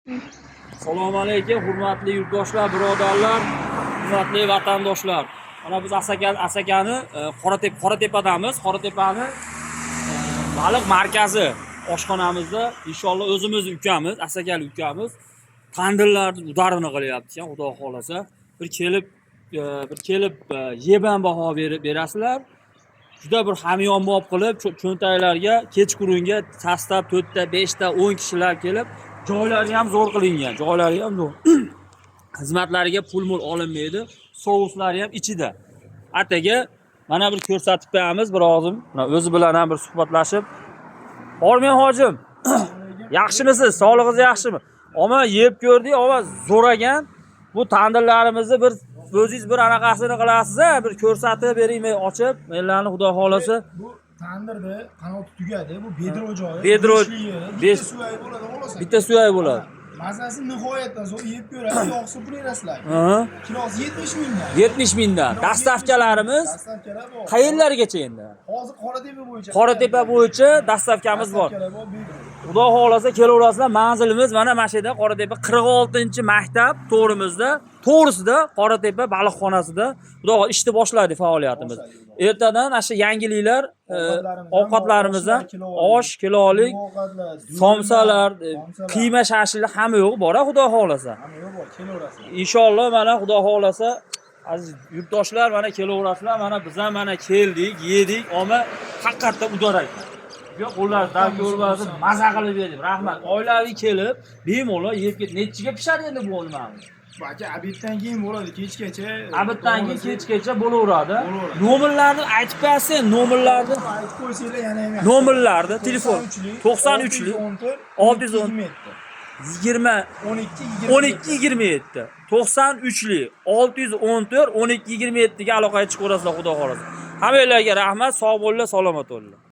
Assalomu alaykum, hurmatli yurtdoshlar, birodarlar, hurmatli vatandoshlar. Mana biz Asakani Qoratepadamiz. Qoratepani baliq markazi oshxonamizda inshaalloh o'zimiz ukamiz, Asakali ukamiz tandirlarni udarini qilyapti, xudo xolasa. Bir kelib yeb ham baho berasizlar. Juda bir hamyonbop qilib cho'ntaklarga kechqurunga tastab 4 ta, 5 ta, 10 kishilar kelib, joylari ham zo'r qilingan. Joylari ham zo'r. Xizmatlariga pul-mul olinmaydi. Souslari ham ichida. Ataga mana bir ko'rsatib qo'yamiz bir og'zim. Mana o'zi bilan ham bir suhbatlashib. Hormen hojim. Yaxshimisiz? Sog'lig'ingiz yaxshimi? Oma yeb ko'rdik, oma zo'ragan. Bu tandirlarimizni bir o'zingiz bir anaqasini qilasiz-a, bir ko'rsatib beringmi, ochib, menlarni xudo xolasa. Bu tandirda qanoti tugadi. Bu bedro joyi. Bedro bitta suvay bo'ladi, xolos. Bitta suvay bo'ladi. Mazasi nihoyatdan zo'r, yeb ko'radi, yog'si pulayrasizlar. Kilosi 70 mingdan. 70 mingdan. Dastavkalarimiz qayerlargacha endi? Hozir Qoratepa bo'yicha. Qoratepa bo'yicha dastavkamiz bor. Xudo xolasa kelaverasizlar. Manzilimiz mana shu yerda Qoratepa 46-maktab to'g'risida Qoratepa baliqxonasida. Xudo xolasa ishni boshladi faoliyatimiz. Ertadan ana shu yangiliklar ovqatlarimizdan osh, kilolik, somsalar, qiyma shashlik hamma yo'q bor, xudo xolasa. Hamma yo'q bor, kelaverasizlar. Inshaalloh mana xudo xolasa aziz yurtdoshlar mana kelaverasizlar. Mana biz ham mana keldik, yedik, ama haqiqatda udarak. Yo'q, ular davr ko'rmasin, maza qilib yedik. Rahmat. Oilaviy kelib, bemalol yeb ket. Nechiga pishadi endi bu olmamiz? Aka, abitdan keyin bo'ladi, kechgacha. Abitdan keyin kechgacha bo'laveradi. Nomerlarni aytib bersin, nomerlarni. Aytib qo'ysanglar yana ham. Nomerlarni, telefon 93lik 610 20 12 27 93lik 614 12 27 ga aloqaga chiqaverasizlar, xudo xolasa. Hammalarga rahmat, sog' bo'linglar, salomat bo'linglar.